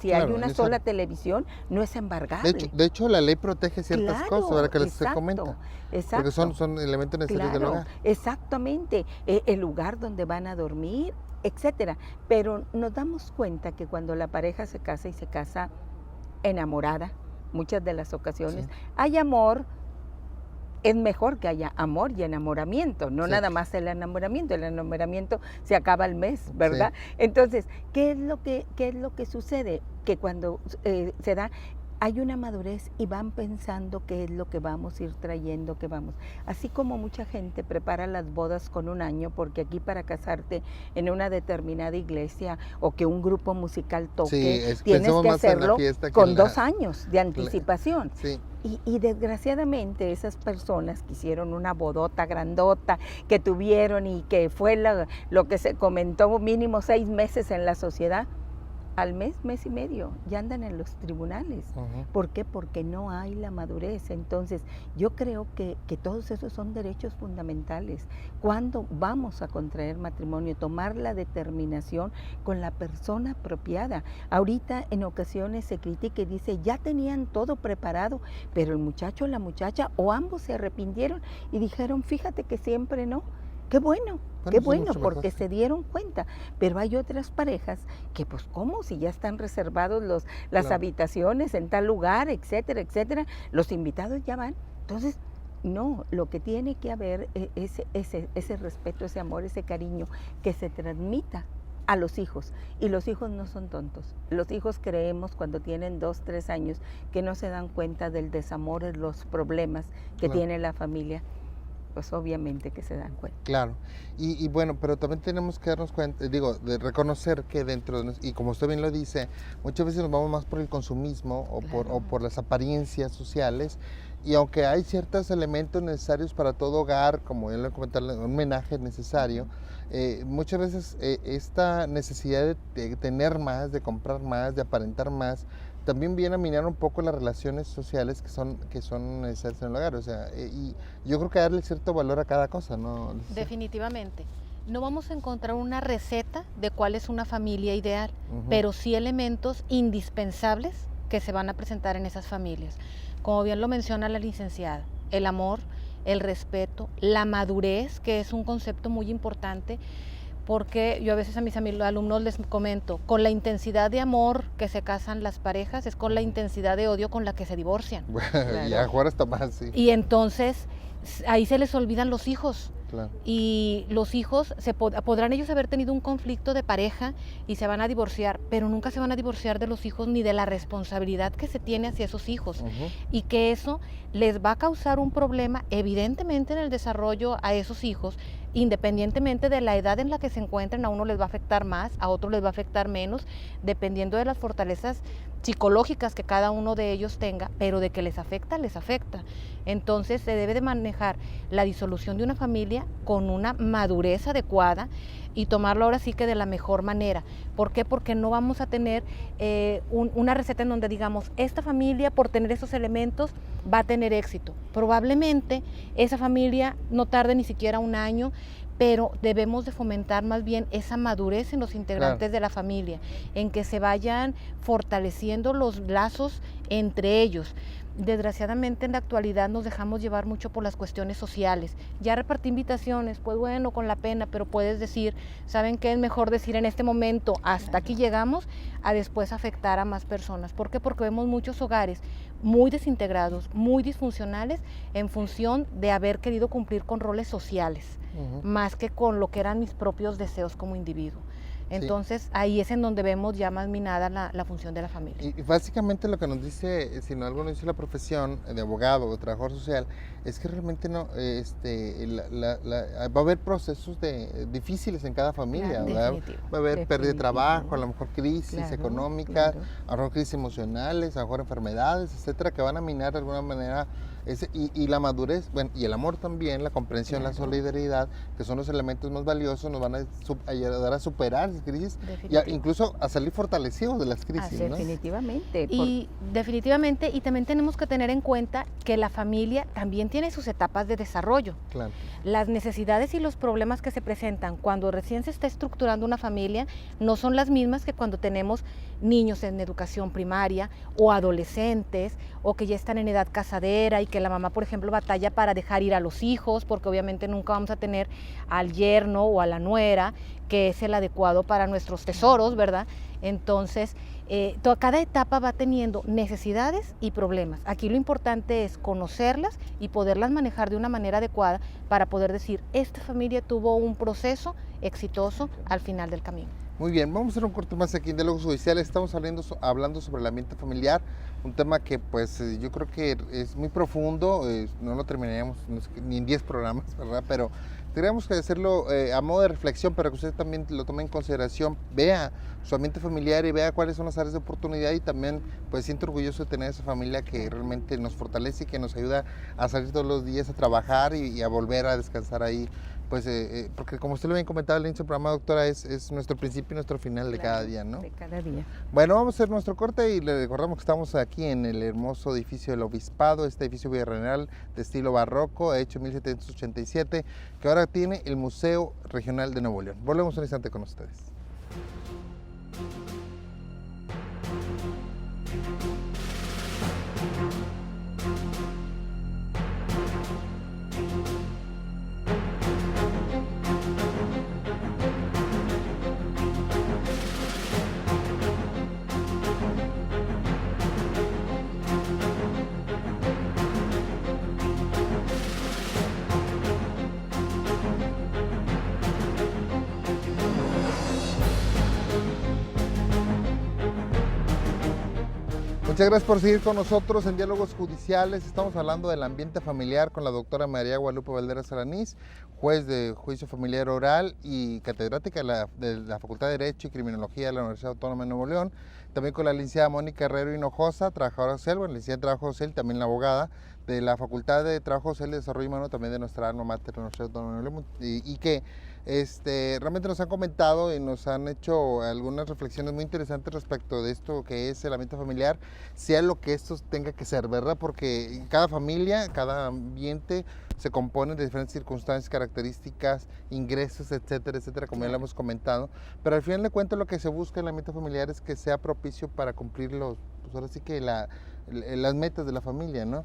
si hay una sola televisión, no es embargable. De hecho, la ley protege ciertas cosas, ahora que les comenta. Exacto. Porque son elementos necesarios del hogar. Exactamente. El lugar donde van a dormir, etcétera. Pero nos damos cuenta que cuando la pareja se casa y se casa enamorada, muchas de las ocasiones, hay amor. Es mejor que haya amor y enamoramiento, no nada más el enamoramiento se acaba al mes, ¿verdad? Entonces, ¿qué es lo que sucede? Que cuando se da, hay una madurez y van pensando qué es lo que vamos a ir trayendo, así como mucha gente prepara las bodas con un año, porque aquí para casarte en una determinada iglesia o que un grupo musical toque, tienes que hacerlo con 2 años de anticipación. Sí. Y desgraciadamente esas personas que hicieron una bodota grandota, que tuvieron y que fue lo que se comentó mínimo 6 meses en la sociedad, al mes y medio, ya andan en los tribunales. ¿Por qué? Porque no hay la madurez. Entonces, yo creo que todos esos son derechos fundamentales. Cuando vamos a contraer matrimonio, tomar la determinación con la persona apropiada. Ahorita en ocasiones se critica y dice, ya tenían todo preparado, pero el muchacho o la muchacha, o ambos se arrepintieron y dijeron, fíjate que siempre no. Qué bueno, porque se dieron cuenta. Pero hay otras parejas que, pues, ¿cómo? Si ya están reservados las habitaciones en tal lugar, etcétera, etcétera, los invitados ya van. Entonces, no, lo que tiene que haber es ese respeto, ese amor, ese cariño que se transmita a los hijos. Y los hijos no son tontos. Los hijos creemos cuando tienen 2, 3 años que no se dan cuenta del desamor, de los problemas que tiene la familia. Pues obviamente que se dan cuenta. Claro, y bueno, pero también tenemos que darnos cuenta, de reconocer que dentro de, y como usted bien lo dice, muchas veces nos vamos más por el consumismo o por las apariencias sociales, y aunque hay ciertos elementos necesarios para todo hogar, como ya lo comentaba, un homenaje necesario, muchas veces esta necesidad de tener más, de comprar más, de aparentar más, también viene a minar un poco las relaciones sociales que son necesarias en el hogar, o sea, y yo creo que darle cierto valor a cada cosa, ¿no? Definitivamente. No vamos a encontrar una receta de cuál es una familia ideal, pero sí elementos indispensables que se van a presentar en esas familias. Como bien lo menciona la licenciada, el amor, el respeto, la madurez, que es un concepto muy importante, porque yo a veces a mis alumnos les comento, con la intensidad de amor que se casan las parejas, es con la intensidad de odio con la que se divorcian. Claro. Y ahora está más, sí. Y entonces ahí se les olvidan los hijos. Claro. Y los hijos, podrán ellos haber tenido un conflicto de pareja y se van a divorciar, pero nunca se van a divorciar de los hijos ni de la responsabilidad que se tiene hacia esos hijos. Y que eso les va a causar un problema evidentemente en el desarrollo a esos hijos, independientemente de la edad en la que se encuentren. A uno les va a afectar más, a otro les va a afectar menos, dependiendo de las fortalezas psicológicas que cada uno de ellos tenga, pero de que les afecta, les afecta. Entonces se debe de manejar la disolución de una familia con una madurez adecuada y tomarlo ahora sí que de la mejor manera. ¿Por qué? Porque no vamos a tener una receta en donde digamos, esta familia por tener esos elementos va a tener éxito. Probablemente esa familia no tarde ni siquiera 1 año, pero debemos de fomentar más bien esa madurez en los integrantes de la familia, en que se vayan fortaleciendo los lazos entre ellos. Desgraciadamente en la actualidad nos dejamos llevar mucho por las cuestiones sociales. Ya repartí invitaciones, pues bueno, con la pena, pero puedes decir, ¿saben qué? Es mejor decir en este momento, hasta aquí llegamos, a después afectar a más personas. ¿Por qué? Porque vemos muchos hogares muy desintegrados, muy disfuncionales, en función de haber querido cumplir con roles sociales, más que con lo que eran mis propios deseos como individuo. Entonces, ahí es en donde vemos ya más minada la función de la familia. Y básicamente lo que nos dice, si no algo nos dice la profesión de abogado o trabajador social, es que realmente no, va a haber procesos difíciles en cada familia, ¿verdad? Va a haber pérdida de trabajo, a lo mejor crisis económicas, a lo mejor crisis emocionales, a lo mejor enfermedades, etcétera, que van a minar de alguna manera y la madurez, bueno, y el amor también, la comprensión, la solidaridad, que son los elementos más valiosos, nos van a ayudar a superar esas crisis y incluso a salir fortalecidos de las crisis, ¿no? Definitivamente. Definitivamente, y también tenemos que tener en cuenta que la familia también tiene sus etapas de desarrollo. Claro. Las necesidades y los problemas que se presentan cuando recién se está estructurando una familia no son las mismas que cuando tenemos niños en educación primaria o adolescentes o que ya están en edad casadera y que la mamá, por ejemplo, batalla para dejar ir a los hijos porque obviamente nunca vamos a tener al yerno o a la nuera que es el adecuado para nuestros tesoros, ¿verdad? Entonces, cada etapa va teniendo necesidades y problemas. Aquí lo importante es conocerlas y poderlas manejar de una manera adecuada para poder decir, esta familia tuvo un proceso exitoso al final del camino. Muy bien, vamos a hacer un corte más aquí en Diálogos Judiciales. Estamos hablando sobre el ambiente familiar, un tema que pues yo creo que es muy profundo, no lo terminaríamos ni en 10 programas, ¿verdad? Pero tendríamos que hacerlo a modo de reflexión, para que usted también lo tome en consideración, vea su ambiente familiar y vea cuáles son las áreas de oportunidad, y también pues siente orgulloso de tener esa familia que realmente nos fortalece y que nos ayuda a salir todos los días a trabajar y a volver a descansar ahí. Pues, porque como usted lo había comentado al inicio del programa, doctora, es nuestro principio y nuestro final de cada día, ¿no? De cada día. Bueno, vamos a hacer nuestro corte y le recordamos que estamos aquí en el hermoso edificio del Obispado, este edificio virreinal de estilo barroco, hecho en 1787, que ahora tiene el Museo Regional de Nuevo León. Volvemos un instante con ustedes. Muchas gracias por seguir con nosotros en Diálogos Judiciales. Estamos hablando del ambiente familiar con la doctora María Guadalupe Valderas Alanís, juez de juicio familiar oral y catedrática de la Facultad de Derecho y Criminología de la Universidad Autónoma de Nuevo León. También con la licenciada Mónica Herrero Hinojosa, trabajadora social, licenciada en Trabajo Social, también la abogada de la Facultad de Trabajo Social y Desarrollo Humano, también de nuestra alma mater, la Universidad Autónoma de Nuevo León, y que realmente nos han comentado y nos han hecho algunas reflexiones muy interesantes respecto de esto que es el ambiente familiar, sea lo que esto tenga que ser, ¿verdad? Porque cada familia, cada ambiente se compone de diferentes circunstancias, características, ingresos, etcétera, etcétera, como ya lo hemos comentado, pero al final de cuentas lo que se busca en el ambiente familiar es que sea propicio para cumplir pues ahora sí que las metas de la familia, ¿no?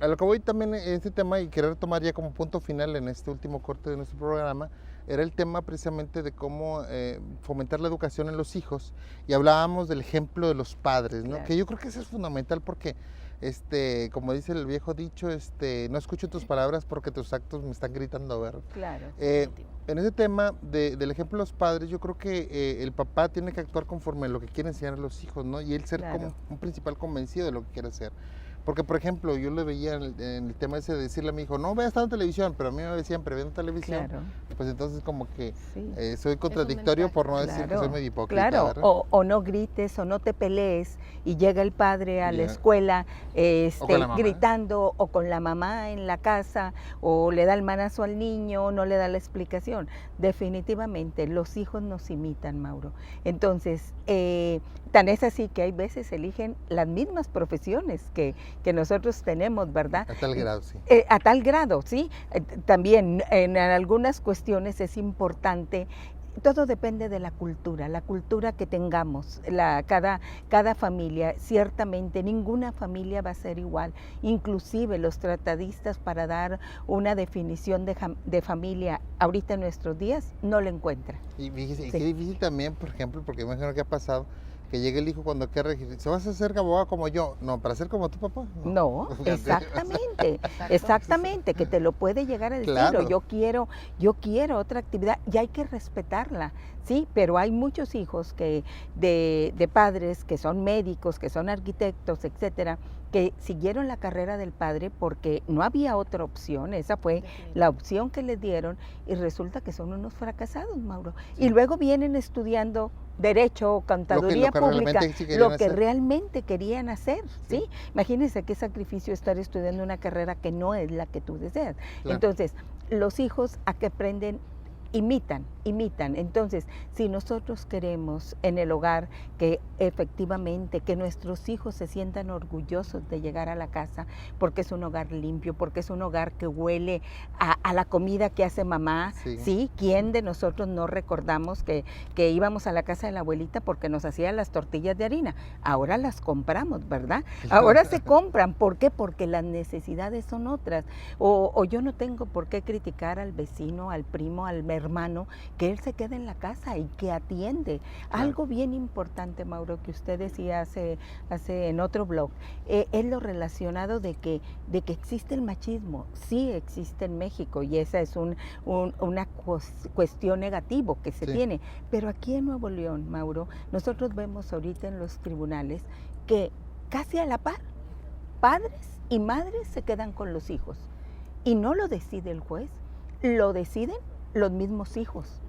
A lo que voy también en este tema, y querer tomar ya como punto final en este último corte de nuestro programa, era el tema precisamente de cómo fomentar la educación en los hijos, y hablábamos del ejemplo de los padres, ¿no? Claro. Que yo creo que eso es fundamental porque, como dice el viejo dicho, no escucho tus palabras porque tus actos me están gritando, ¿verdad? Claro. En ese tema del ejemplo de los padres, yo creo que el papá tiene que actuar conforme a lo que quiere enseñar a los hijos, ¿no? Y él ser como un principal convencido de lo que quiere hacer. Porque, por ejemplo, yo le veía en el tema ese de decirle a mi hijo, no veas tanta televisión, pero a mí me decían, pero viendo televisión, claro. Pues entonces como que soy contradictorio por no decir que soy medio hipócrita. Claro, o no grites, o no te pelees, y llega el padre a la escuela gritando, o con la mamá en la casa, o le da el manazo al niño, no le da la explicación. Definitivamente, los hijos nos imitan, Mauro. Entonces, tan es así que hay veces eligen las mismas profesiones que nosotros tenemos, ¿verdad? A tal grado, sí. A tal grado, sí. También en algunas cuestiones es importante. Todo depende de la cultura que tengamos, cada familia. Ciertamente ninguna familia va a ser igual, inclusive los tratadistas, para dar una definición de familia ahorita en nuestros días, no la encuentran. Y fíjese, qué difícil también, por ejemplo, porque imagino que ha pasado, que llegue el hijo cuando quiere regir, ¿se vas a hacer abogado como yo? No, ¿para ser como tu papá? No, exactamente, que te lo puede llegar a decir, claro. yo quiero otra actividad, y hay que respetarla, sí, pero hay muchos hijos de padres que son médicos, que son arquitectos, etcétera, que siguieron la carrera del padre porque no había otra opción, esa fue la opción que les dieron, y resulta que son unos fracasados, Mauro, y luego vienen estudiando Derecho o Contaduría Pública, lo que realmente querían hacer, ¿sí? Imagínense qué sacrificio estar estudiando una carrera que no es la que tú deseas. Claro. Entonces, los hijos a que aprenden imitan. Entonces, si nosotros queremos en el hogar que efectivamente que nuestros hijos se sientan orgullosos de llegar a la casa, porque es un hogar limpio, porque es un hogar que huele a la comida que hace mamá, ¿sí? ¿Quién de nosotros no recordamos que íbamos a la casa de la abuelita porque nos hacía las tortillas de harina? Ahora las compramos, ¿verdad? Ahora se compran. ¿Por qué? Porque las necesidades son otras. O yo no tengo por qué criticar al vecino, al primo, al hermano, hermano, que él se quede en la casa y que atiende. Claro. Algo bien importante, Mauro, que usted decía hace en otro blog, es lo relacionado de que existe el machismo. Sí existe en México y esa es una cuestión negativa que se tiene. Pero aquí en Nuevo León, Mauro, nosotros vemos ahorita en los tribunales que casi a la par, padres y madres se quedan con los hijos. Y no lo decide el juez, lo deciden los mismos hijos.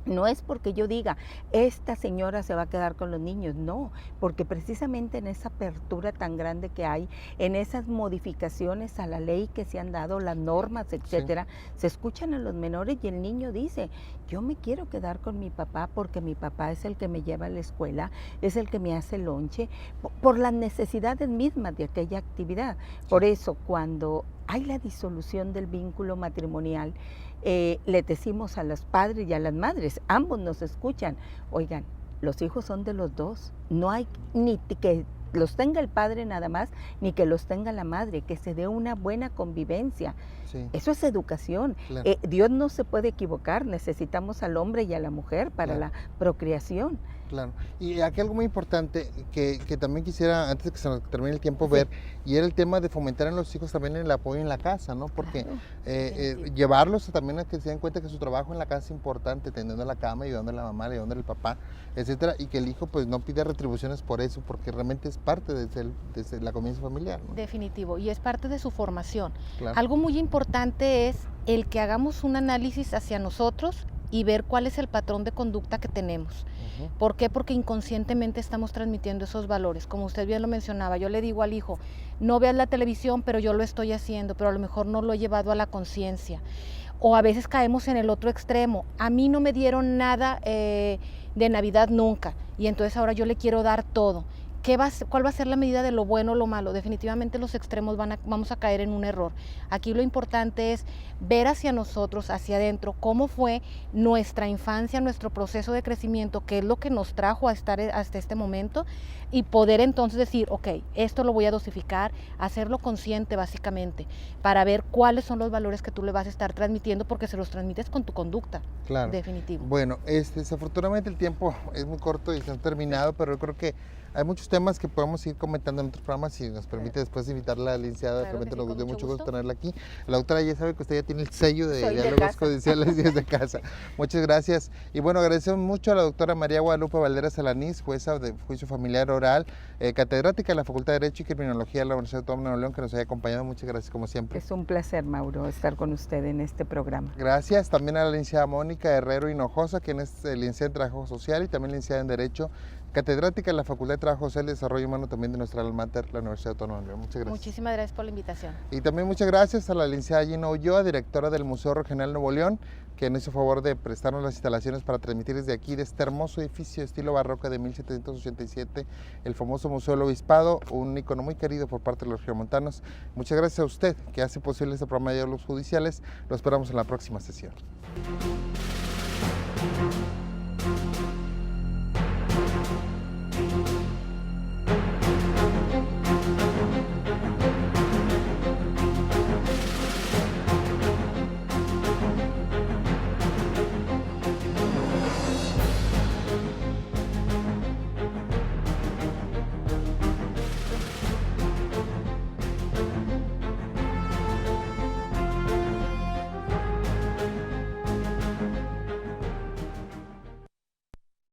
No es porque yo diga, esta señora se va a quedar con los niños, no, porque precisamente en esa apertura tan grande que hay, en esas modificaciones a la ley que se han dado, las normas, etcétera, se escuchan a los menores y el niño dice, yo me quiero quedar con mi papá porque mi papá es el que me lleva a la escuela, es el que me hace lonche, por las necesidades mismas de aquella actividad. Por eso, cuando hay la disolución del vínculo matrimonial, le decimos a los padres y a las madres, ambos nos escuchan, oigan, los hijos son de los dos, no hay ni que los tenga el padre nada más, ni que los tenga la madre, que se dé una buena convivencia. Sí. Eso es educación. Claro. Dios no se puede equivocar, necesitamos al hombre y a la mujer para la procreación. Claro, y aquí algo muy importante que también quisiera, antes de que se nos termine el tiempo, ver, y era el tema de fomentar en los hijos también el apoyo en la casa, ¿no? Porque llevarlos también a que se den cuenta que su trabajo en la casa es importante, tendiendo la cama, ayudando a la mamá, ayudando al papá, etcétera, y que el hijo pues no pida retribuciones por eso, porque realmente es parte de la convivencia familiar, ¿no? Definitivo, y es parte de su formación. Claro. Algo muy importante es el que hagamos un análisis hacia nosotros y ver cuál es el patrón de conducta que tenemos. ¿Por qué? Porque inconscientemente estamos transmitiendo esos valores. Como usted bien lo mencionaba, yo le digo al hijo, no veas la televisión, pero yo lo estoy haciendo, pero a lo mejor no lo he llevado a la conciencia. O a veces caemos en el otro extremo. A mí no me dieron nada de Navidad nunca, y entonces ahora yo le quiero dar todo. ¿Cuál va a ser la medida de lo bueno o lo malo? Definitivamente los extremos vamos a caer en un error. Aquí lo importante es ver hacia nosotros, hacia adentro, cómo fue nuestra infancia, nuestro proceso de crecimiento, qué es lo que nos trajo a estar hasta este momento, y poder entonces decir, ok, esto lo voy a dosificar, hacerlo consciente básicamente, para ver cuáles son los valores que tú le vas a estar transmitiendo, porque se los transmites con tu conducta. Claro. Definitivo. Bueno, desafortunadamente el tiempo es muy corto y se ha terminado, pero yo creo que hay muchos temas que podemos ir comentando en otros programas y nos permite después invitar a la licenciada, realmente nos dio mucho gusto tenerla aquí. La doctora ya sabe que usted ya tiene el sello de diálogos judiciales y desde casa. Muchas gracias. Y bueno, agradecemos mucho a la doctora María Guadalupe Valderas Alanís, jueza de juicio familiar oral, catedrática de la Facultad de Derecho y Criminología de la Universidad Autónoma de Nuevo León, que nos haya acompañado. Muchas gracias como siempre. Es un placer, Mauro, estar con usted en este programa. Gracias. También a la licenciada Mónica Herrero Hinojosa, quien es licenciada en Trabajo Social y también licenciada en Derecho, catedrática de la Facultad de Trabajo Social y Desarrollo Humano también de nuestra alma mater, la Universidad Autónoma de Nuevo León. Muchas gracias. Muchísimas gracias por la invitación. Y también muchas gracias a la licenciada Gina Ulloa, directora del Museo Regional Nuevo León, que nos hizo favor de prestarnos las instalaciones para transmitir desde aquí, de este hermoso edificio de estilo barroco de 1787, el famoso Museo del Obispado, un icono muy querido por parte de los regiomontanos. Muchas gracias a usted que hace posible este programa de diálogos judiciales. Lo esperamos en la próxima sesión.